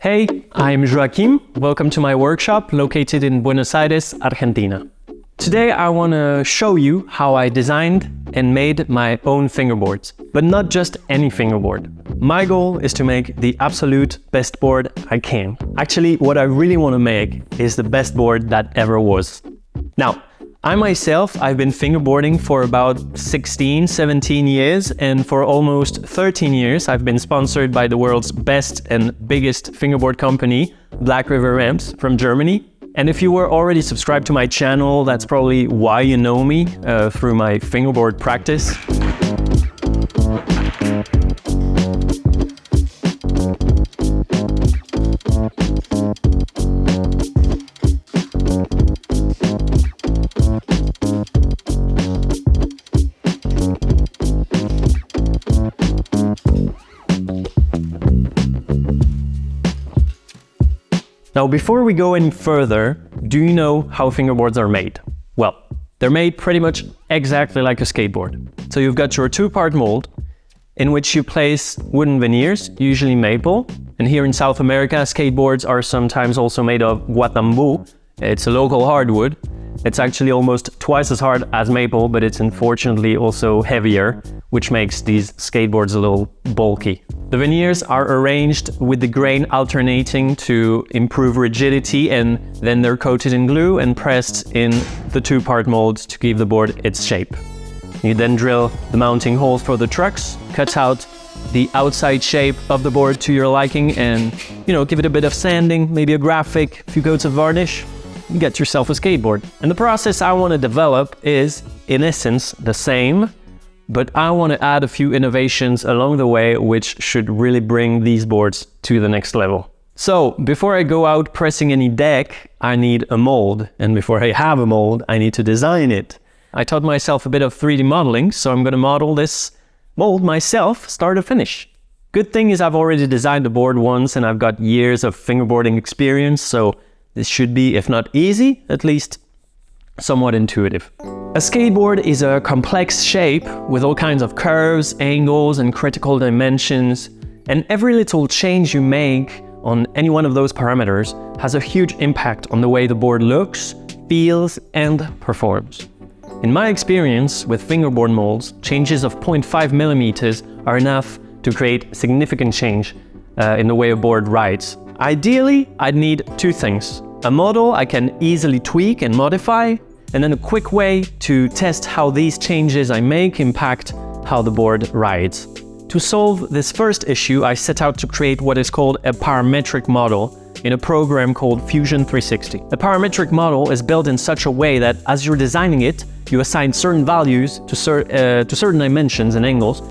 Hey, I'm Joaquim. Welcome to my workshop located in Buenos Aires, Argentina. Today I want to show you how I designed and made my own fingerboards, but not just any fingerboard. My goal is to make the absolute best board I can. Actually, what I really want to make is the best board that ever was. Now, I've been fingerboarding for about 16, 17 years, and for almost 13 years I've been sponsored by the world's best and biggest fingerboard company, Black River Ramps from Germany. And if you were already subscribed to my channel, that's probably why you know me, through my fingerboard practice. Now, before we go any further, do you know how fingerboards are made? Well, they're made pretty much exactly like a skateboard. So you've got your two-part mold in which you place wooden veneers, usually maple. And here in South America, skateboards are sometimes also made of guatambu. It's a local hardwood. It's actually almost twice as hard as maple, but it's unfortunately also heavier, which makes these skateboards a little bulky. The veneers are arranged with the grain alternating to improve rigidity, and then they're coated in glue and pressed in the two-part molds to give the board its shape. You then drill the mounting holes for the trucks, cut out the outside shape of the board to your liking, and give it a bit of sanding, maybe a graphic, a few coats of varnish. You get yourself a skateboard. And the process I want to develop is, in essence, the same, but I want to add a few innovations along the way which should really bring these boards to the next level. So, before I go out pressing any deck, I need a mold. And before I have a mold, I need to design it. I taught myself a bit of 3D modeling, so I'm going to model this mold myself, start to finish. Good thing is I've already designed the board once and I've got years of fingerboarding experience, so this should be, if not easy, at least somewhat intuitive. A skateboard is a complex shape with all kinds of curves, angles, and critical dimensions, and every little change you make on any one of those parameters has a huge impact on the way the board looks, feels, and performs. In my experience with fingerboard molds, changes of 0.5 millimeters are enough to create significant change in the way a board rides. Ideally, I'd need two things: a model I can easily tweak and modify, and then a quick way to test how these changes I make impact how the board rides. To solve this first issue, I set out to create what is called a parametric model in a program called Fusion 360. A parametric model is built in such a way that as you're designing it, you assign certain values to certain dimensions and angles,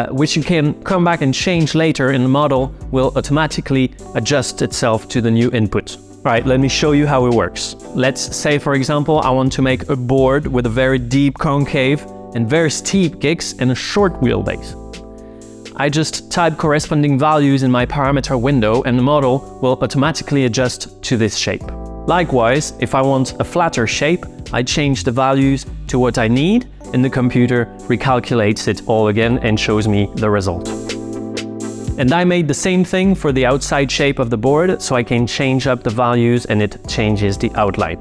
which you can come back and change later, and the model will automatically adjust itself to the new input. Right, let me show you how it works. Let's say, for example, I want to make a board with a very deep concave and very steep kicks and a short wheelbase. I just type corresponding values in my parameter window and the model will automatically adjust to this shape. Likewise, if I want a flatter shape, I change the values to what I need and the computer recalculates it all again and shows me the result. And I made the same thing for the outside shape of the board, so I can change up the values and it changes the outline.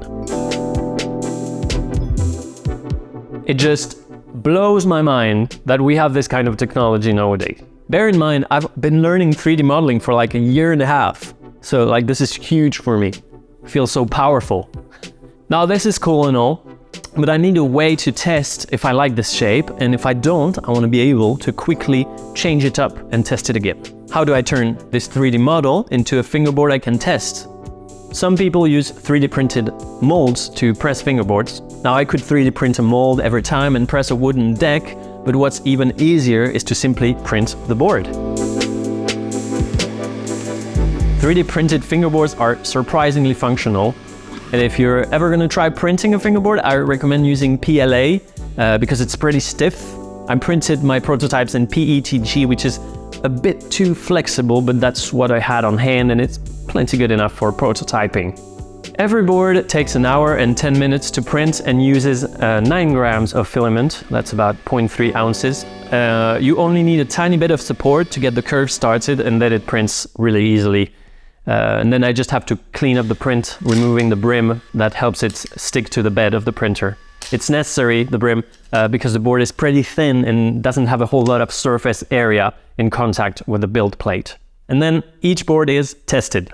It just blows my mind that we have this kind of technology nowadays. Bear in mind, I've been learning 3D modeling for like a year and a half. So this is huge for me. It feels so powerful. Now this is cool and all, but I need a way to test if I like this shape, and if I don't, I want to be able to quickly change it up and test it again. How do I turn this 3D model into a fingerboard I can test? Some people use 3D printed molds to press fingerboards. Now I could 3D print a mold every time and press a wooden deck, but what's even easier is to simply print the board. 3D printed fingerboards are surprisingly functional. And if you're ever going to try printing a fingerboard, I recommend using PLA because it's pretty stiff. I printed my prototypes in PETG, which is a bit too flexible, but that's what I had on hand and it's plenty good enough for prototyping. Every board takes an hour and 10 minutes to print and uses 9 grams of filament. That's about 0.3 ounces. You only need a tiny bit of support to get the curve started and then it prints really easily. And then I just have to clean up the print, removing the brim that helps it stick to the bed of the printer. It's necessary, the brim, because the board is pretty thin and doesn't have a whole lot of surface area in contact with the build plate. And then each board is tested.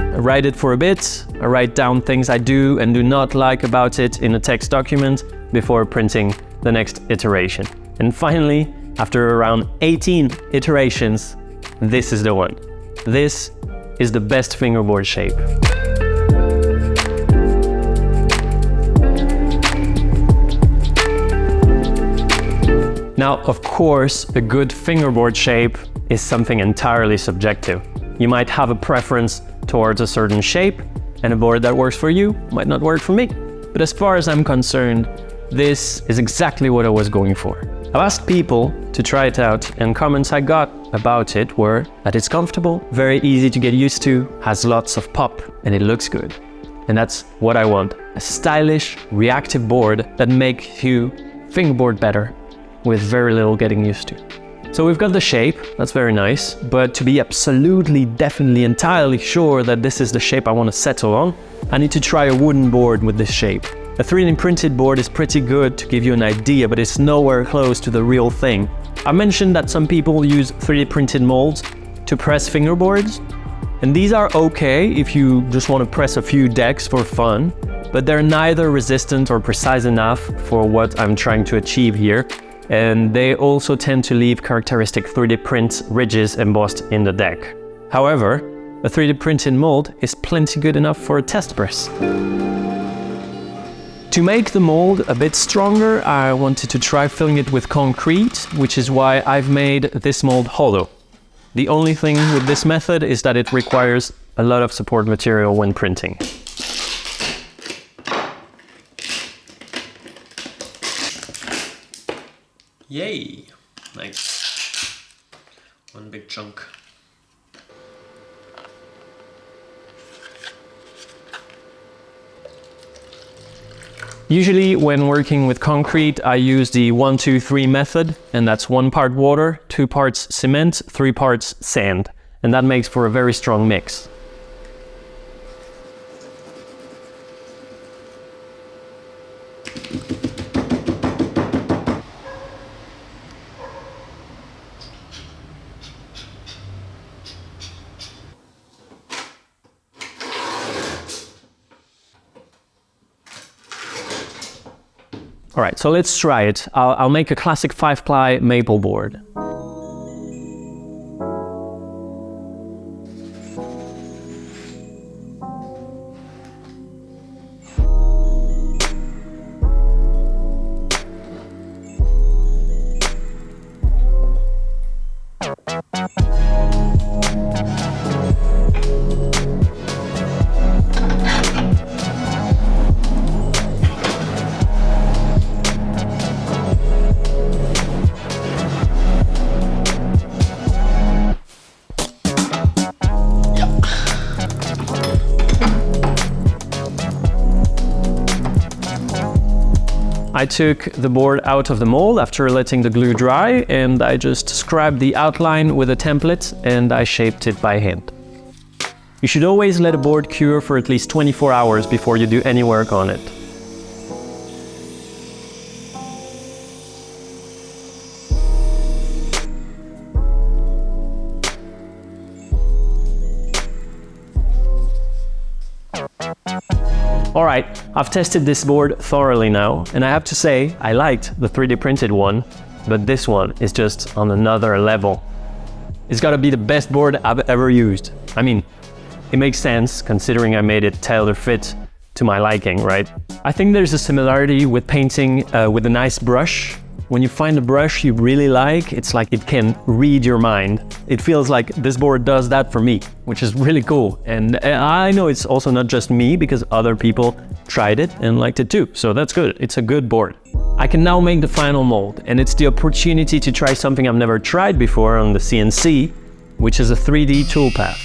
I write it for a bit, I write down things I do and do not like about it in a text document before printing the next iteration. And finally, after around 18 iterations, this is the one. This is the best fingerboard shape. Now, of course, a good fingerboard shape is something entirely subjective. You might have a preference towards a certain shape, and a board that works for you might not work for me. But as far as I'm concerned, this is exactly what I was going for. I've asked people to try it out, and comments I got about it were that it's comfortable, very easy to get used to, has lots of pop, and it looks good. And that's what I want. A stylish, reactive board that makes you fingerboard better with very little getting used to. So we've got the shape, that's very nice, but to be absolutely, definitely, entirely sure that this is the shape I want to settle on, I need to try a wooden board with this shape. A 3D printed board is pretty good to give you an idea, but it's nowhere close to the real thing. I mentioned that some people use 3D printed molds to press fingerboards, and these are okay if you just want to press a few decks for fun, but they're neither resistant or precise enough for what I'm trying to achieve here. And they also tend to leave characteristic 3D print ridges embossed in the deck. However, a 3D printed mold is plenty good enough for a test press. To make the mold a bit stronger, I wanted to try filling it with concrete, which is why I've made this mold hollow. The only thing with this method is that it requires a lot of support material when printing. Yay! Nice. One big chunk. Usually when working with concrete, I use the 1-2-3 method, and that's 1 part water, 2 parts cement, 3 parts sand. And that makes for a very strong mix. All right, so let's try it. I'll make a classic 5-ply maple board. I took the board out of the mold after letting the glue dry, and I just scribed the outline with a template and I shaped it by hand. You should always let a board cure for at least 24 hours before you do any work on it. Alright, I've tested this board thoroughly now, and I have to say, I liked the 3D printed one, but this one is just on another level. it's gotta be the best board I've ever used. I mean, it makes sense considering I made it tailor fit to my liking, right? I think there's a similarity with painting with a nice brush. When you find a brush you really like, it's like it can read your mind. It feels like this board does that for me, which is really cool. And I know it's also not just me, because other people tried it and liked it too. So that's good. It's a good board. I can now make the final mold, and it's the opportunity to try something I've never tried before on the CNC, which is a 3D toolpath.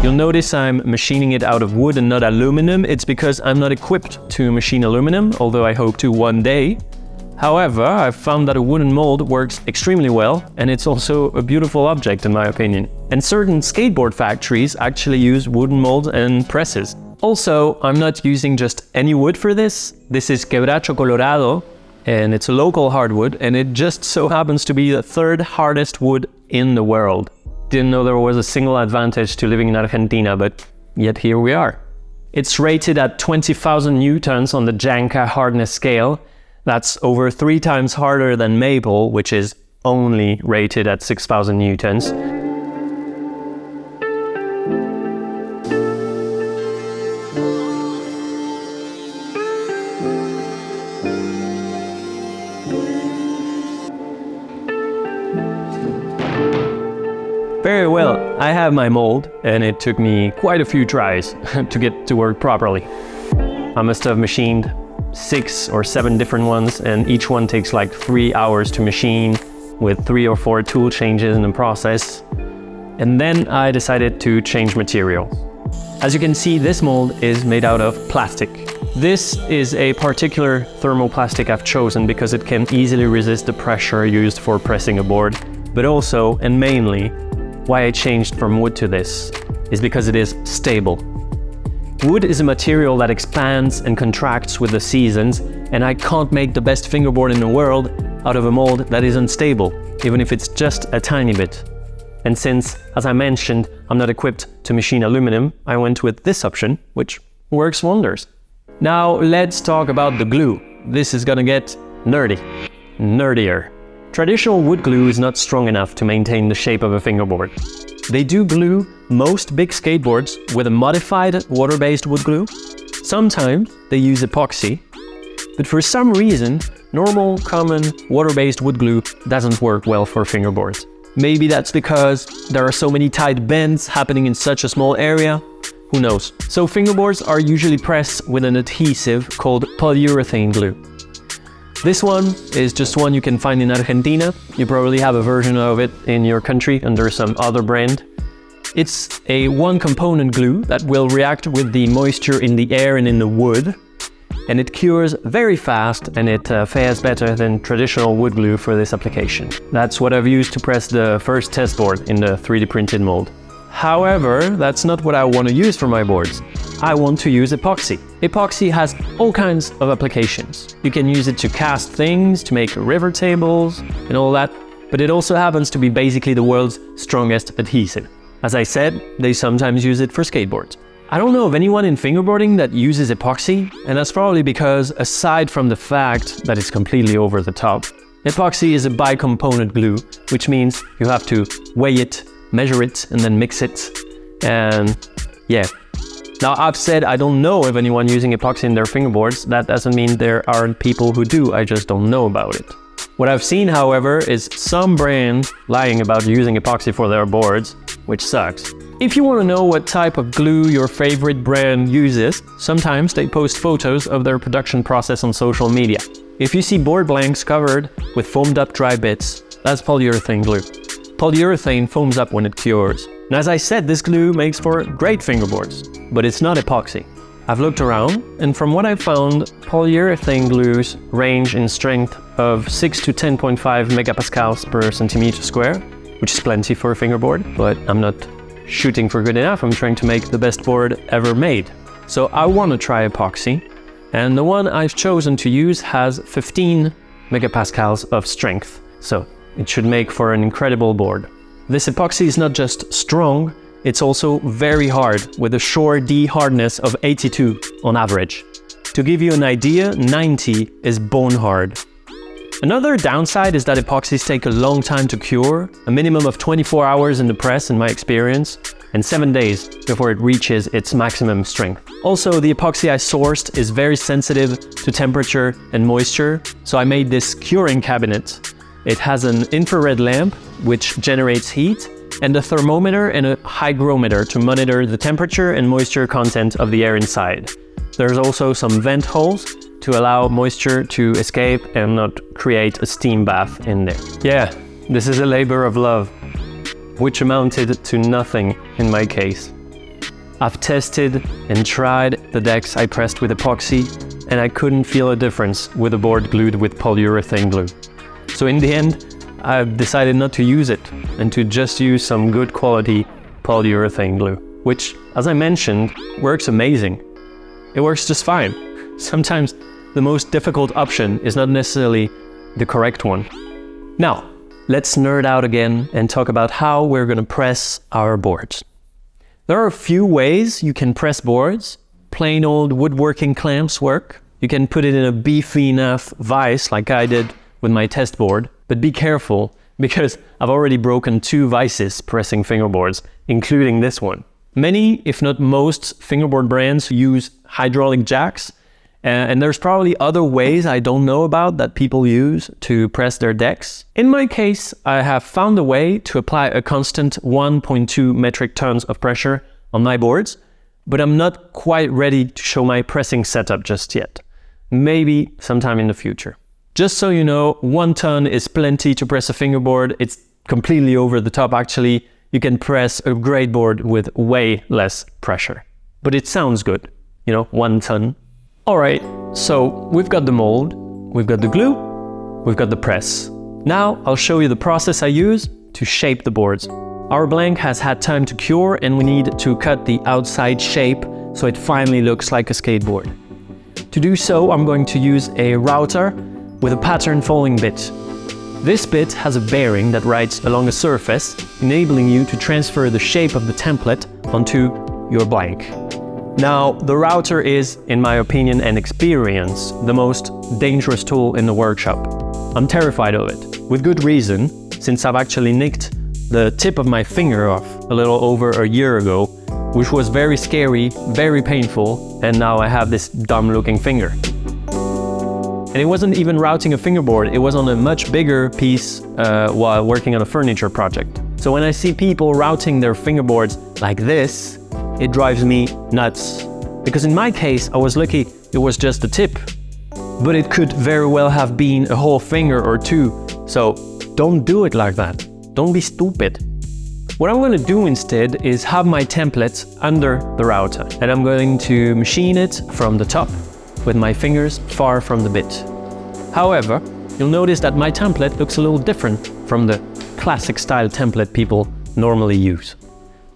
You'll notice I'm machining it out of wood and not aluminum. It's because I'm not equipped to machine aluminum, although I hope to one day. However, I've found that a wooden mold works extremely well, and it's also a beautiful object in my opinion. And certain skateboard factories actually use wooden molds and presses. Also, I'm not using just any wood for this. This is Quebracho Colorado, and it's a local hardwood, and it just so happens to be the third hardest wood in the world. Didn't know there was a single advantage to living in Argentina, but yet here we are. It's rated at 20,000 newtons on the Janka hardness scale. That's over 3 times harder than maple, which is only rated at 6,000 newtons. Very well, I have my mold, and it took me quite a few tries to get to work properly. I must have machined 6 or 7 different ones, and each one takes like 3 hours to machine with 3 or 4 tool changes in the process. And then I decided to change material. As you can see, this mold is made out of plastic. This is a particular thermoplastic I've chosen because it can easily resist the pressure used for pressing a board, but also, and mainly, why I changed from wood to this is because it is stable. Wood is a material that expands and contracts with the seasons, and I can't make the best fingerboard in the world out of a mold that is unstable, even if it's just a tiny bit. And since, as I mentioned, I'm not equipped to machine aluminum, I went with this option, which works wonders. Now let's talk about the glue. This is gonna get nerdier. Traditional wood glue is not strong enough to maintain the shape of a fingerboard. They do glue most big skateboards with a modified water-based wood glue. Sometimes they use epoxy, but for some reason, normal, common, water-based wood glue doesn't work well for fingerboards. Maybe that's because there are so many tight bends happening in such a small area. Who knows? So fingerboards are usually pressed with an adhesive called polyurethane glue. This one is just one you can find in Argentina. You probably have a version of it in your country under some other brand. It's a one-component glue that will react with the moisture in the air and in the wood, and it cures very fast, and it fares better than traditional wood glue for this application. That's what I've used to press the first test board in the 3D printed mold. However, that's not what I want to use for my boards. I want to use epoxy. Epoxy has all kinds of applications. You can use it to cast things, to make river tables and all that, but it also happens to be basically the world's strongest adhesive. As I said, they sometimes use it for skateboards. I don't know of anyone in fingerboarding that uses epoxy, and that's probably because, aside from the fact that it's completely over the top, epoxy is a bi-component glue, which means you have to weigh it, measure it, and then mix it, and yeah. Now, I've said I don't know of anyone using epoxy in their fingerboards. That doesn't mean there aren't people who do, I just don't know about it. What I've seen, however, is some brand lying about using epoxy for their boards, which sucks. If you want to know what type of glue your favorite brand uses, sometimes they post photos of their production process on social media. If you see board blanks covered with foamed up dry bits, that's polyurethane glue. Polyurethane foams up when it cures. And as I said, this glue makes for great fingerboards, but it's not epoxy. I've looked around, and from what I've found, polyurethane glues range in strength of 6 to 10.5 megapascals per centimeter square, which is plenty for a fingerboard, but I'm not shooting for good enough. I'm trying to make the best board ever made. So I want to try epoxy, and the one I've chosen to use has 15 megapascals of strength, so it should make for an incredible board. This epoxy is not just strong, it's also very hard, with a Shore D hardness of 82 on average. To give you an idea, 90 is bone hard. Another downside is that epoxies take a long time to cure, a minimum of 24 hours in the press in my experience, and 7 days before it reaches its maximum strength. Also, the epoxy I sourced is very sensitive to temperature and moisture, so I made this curing cabinet. It has an infrared lamp, which generates heat, and a thermometer and a hygrometer to monitor the temperature and moisture content of the air inside. There's also some vent holes to allow moisture to escape and not create a steam bath in there. Yeah, this is a labor of love, which amounted to nothing in my case. I've tested and tried the decks I pressed with epoxy, and I couldn't feel a difference with a board glued with polyurethane glue. So in the end, I've decided not to use it and to just use some good quality polyurethane glue, which, as I mentioned, works amazing. It works just fine. Sometimes the most difficult option is not necessarily the correct one. Now, let's nerd out again and talk about how we're going to press our boards. There are a few ways you can press boards. Plain old woodworking clamps work. You can put it in a beefy enough vise like I did with my test board, but be careful because I've already broken 2 vices pressing fingerboards, including this one. Many, if not most, fingerboard brands use hydraulic jacks, and there's probably other ways I don't know about that people use to press their decks. In my case, I have found a way to apply a constant 1.2 metric tons of pressure on my boards, but I'm not quite ready to show my pressing setup just yet. Maybe sometime in the future. Just so you know, 1 ton is plenty to press a fingerboard. It's completely over the top actually. You can press a great board with way less pressure. But it sounds good, 1 ton. Alright, so we've got the mold, we've got the glue, we've got the press. Now I'll show you the process I use to shape the boards. Our blank has had time to cure and we need to cut the outside shape so it finally looks like a skateboard. To do so, I'm going to use a router with a pattern folding bit. This bit has a bearing that rides along a surface, enabling you to transfer the shape of the template onto your blank. Now, the router is, in my opinion and experience, the most dangerous tool in the workshop. I'm terrified of it, with good reason, since I've actually nicked the tip of my finger off a little over a year ago, which was very scary, very painful, and now I have this dumb-looking finger. And it wasn't even routing a fingerboard, it was on a much bigger piece while working on a furniture project. So when I see people routing their fingerboards like this, it drives me nuts. Because in my case, I was lucky it was just the tip. But it could very well have been a whole finger or 2. So don't do it like that. Don't be stupid. What I'm going to do instead is have my template under the router. And I'm going to machine it from the top with my fingers far from the bit. However, you'll notice that my template looks a little different from the classic style template people normally use.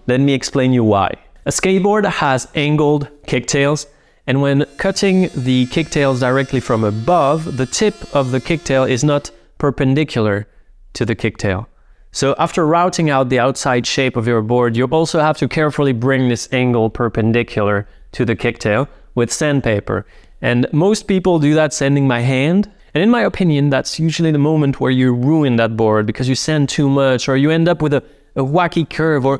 Let me explain you why. A skateboard has angled kicktails, and when cutting the kicktails directly from above, the tip of the kicktail is not perpendicular to the kicktail. So after routing out the outside shape of your board, you also have to carefully bring this angle perpendicular to the kicktail with sandpaper. And most people do that sanding by hand. And in my opinion, that's usually the moment where you ruin that board because you sand too much or you end up with a wacky curve, or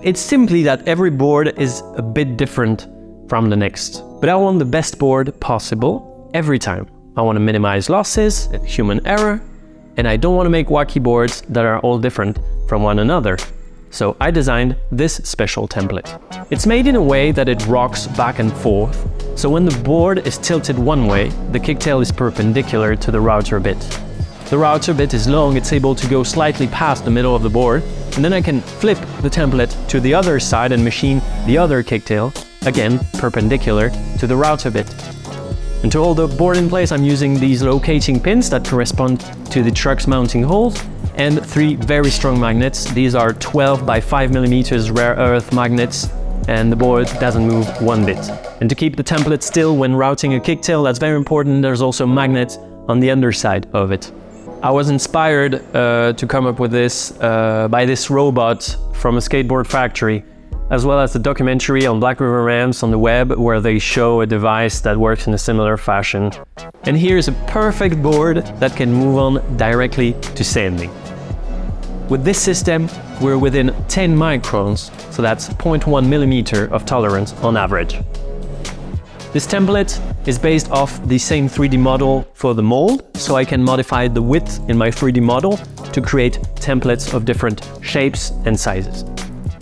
it's simply that every board is a bit different from the next. But I want the best board possible every time. I want to minimize losses and human error, and I don't want to make wacky boards that are all different from one another. So I designed this special template. It's made in a way that it rocks back and forth, so when the board is tilted one way, the kicktail is perpendicular to the router bit. The router bit is long, it's able to go slightly past the middle of the board, and then I can flip the template to the other side and machine the other kicktail, again perpendicular to the router bit. And to hold the board in place, I'm using these locating pins that correspond to the truck's mounting holes, and 3 very strong magnets. These are 12 by 5 millimeters rare earth magnets, and the board doesn't move one bit. And to keep the template still when routing a kicktail, that's very important, there's also magnets on the underside of it. I was inspired to come up with this by this robot from a skateboard factory, as well as the documentary on Black River Ramps on the web where they show a device that works in a similar fashion. And here's a perfect board that can move on directly to sanding. With this system, we're within 10 microns, so that's 0.1 millimeter of tolerance on average. This template is based off the same 3D model for the mold, so I can modify the width in my 3D model to create templates of different shapes and sizes.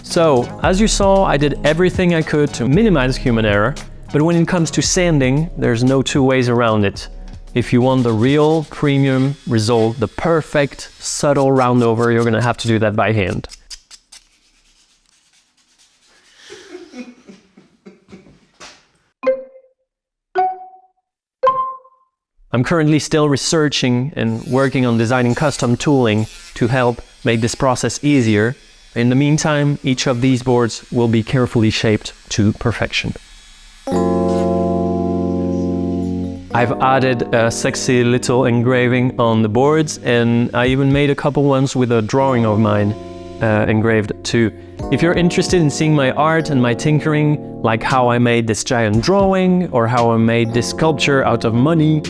So, as you saw, I did everything I could to minimize human error, but when it comes to sanding, there's no two ways around it. If you want the real premium result, the perfect subtle round over, you're gonna have to do that by hand. I'm currently still researching and working on designing custom tooling to help make this process easier. In the meantime, each of these boards will be carefully shaped to perfection. I've added a sexy little engraving on the boards, and I even made a couple ones with a drawing of mine engraved too. If you're interested in seeing my art and my tinkering, like how I made this giant drawing or how I made this sculpture out of money,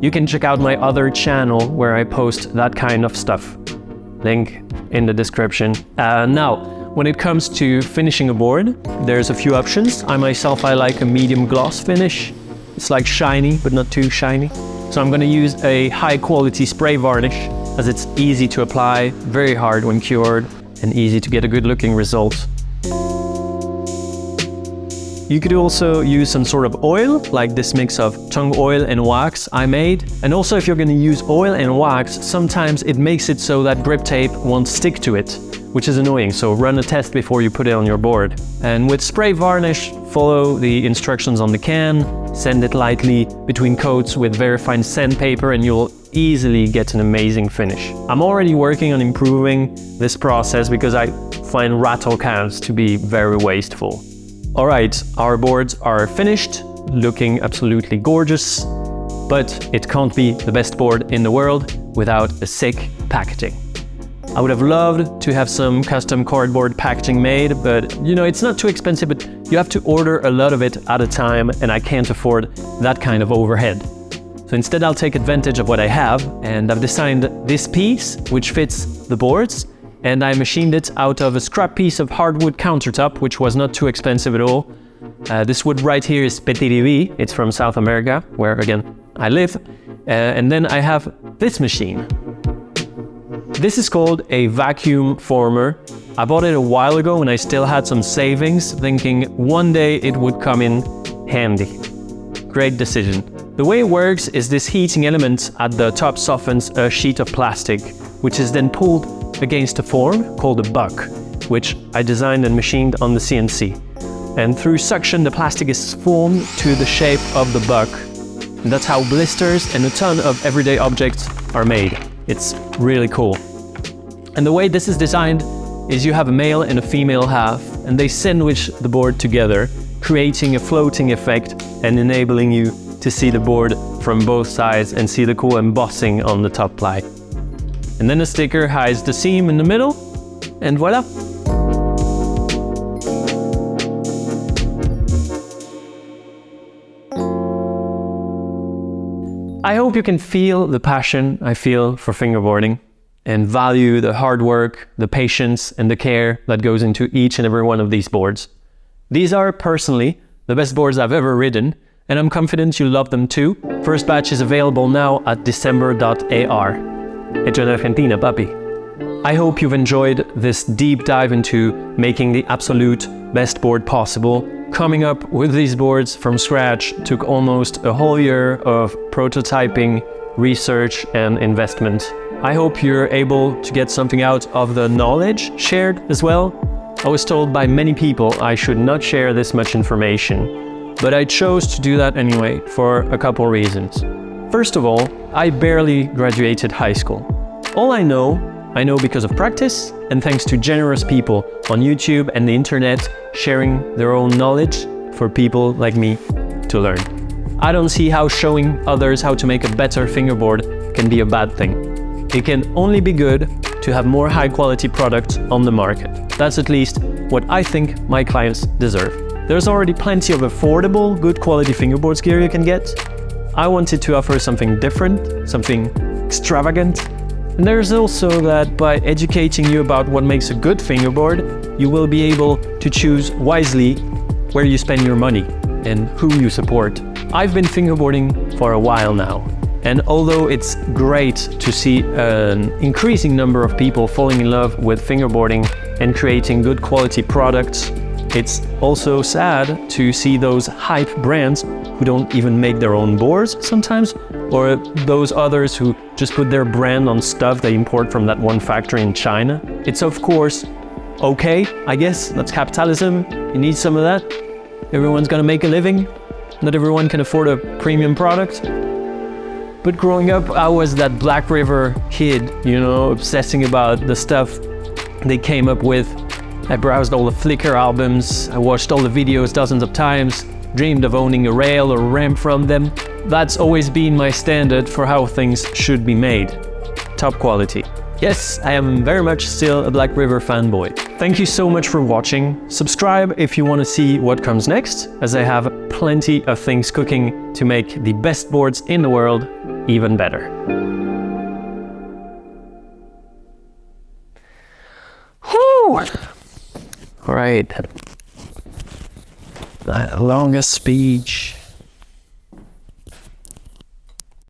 you can check out my other channel where I post that kind of stuff. Link in the description. Now, when it comes to finishing a board, there's a few options. I like a medium gloss finish. It's like shiny, but not too shiny. So I'm going to use a high quality spray varnish, as it's easy to apply, very hard when cured, and easy to get a good looking result. You could also use some sort of oil, like this mix of tung oil and wax I made. And also, if you're going to use oil and wax, sometimes it makes it so that grip tape won't stick to it, which is annoying, so run a test before you put it on your board. And with spray varnish, follow the instructions on the can, sand it lightly between coats with very fine sandpaper, and you'll easily get an amazing finish. I'm already working on improving this process because I find rattle cans to be very wasteful. Alright, our boards are finished, looking absolutely gorgeous, but it can't be the best board in the world without a sick packaging. I would have loved to have some custom cardboard packaging made, but it's not too expensive, but you have to order a lot of it at a time, and I can't afford that kind of overhead. So instead I'll take advantage of what I have, and I've designed this piece which fits the boards, and I machined it out of a scrap piece of hardwood countertop, which was not too expensive at all. This wood right here is Petirivi, it's from South America, where again I live. And then I have this machine. This is called a vacuum former. I bought it a while ago when I still had some savings, thinking one day it would come in handy. Great decision. The way it works is this heating element at the top softens a sheet of plastic, which is then pulled against a form called a buck, which I designed and machined on the CNC. And through suction, the plastic is formed to the shape of the buck. And that's how blisters and a ton of everyday objects are made. It's really cool. And the way this is designed is you have a male and a female half, and they sandwich the board together, creating a floating effect and enabling you to see the board from both sides and see the cool embossing on the top ply. And then a sticker hides the seam in the middle, and voila! I hope you can feel the passion I feel for fingerboarding and value the hard work, the patience, and the care that goes into each and every one of these boards. These are, personally, the best boards I've ever ridden, and I'm confident you love them too. First batch is available now at december.ar. Hecho en Argentina, papi. I hope you've enjoyed this deep dive into making the absolute best board possible. Coming up with these boards from scratch took almost a whole year of prototyping, research, and investment. I hope you're able to get something out of the knowledge shared as well. I was told by many people I should not share this much information, but I chose to do that anyway for a couple reasons. First of all, I barely graduated high school. All I know because of practice and thanks to generous people on YouTube and the internet sharing their own knowledge for people like me to learn. I don't see how showing others how to make a better fingerboard can be a bad thing. it can only be good to have more high quality products on the market. That's at least what I think my clients deserve. There's already plenty of affordable, good quality fingerboards gear you can get. I wanted to offer something different, something extravagant. And there's also that by educating you about what makes a good fingerboard, you will be able to choose wisely where you spend your money and who you support. I've been fingerboarding for a while now, and although it's great to see an increasing number of people falling in love with fingerboarding and creating good quality products, it's also sad to see those hype brands who don't even make their own boards sometimes, or those others who just put their brand on stuff they import from that one factory in China. It's of course okay, I guess, that's capitalism, you need some of that. Everyone's gonna make a living, not everyone can afford a premium product. But growing up, I was that Black River kid, obsessing about the stuff they came up with. I browsed all the Flickr albums, I watched all the videos dozens of times, dreamed of owning a rail or ramp from them. That's always been my standard for how things should be made. Top quality. Yes, I am very much still a Black River fanboy. Thank you so much for watching. Subscribe if you want to see what comes next, as I have plenty of things cooking to make the best boards in the world even better. Whew! All right. That longest speech.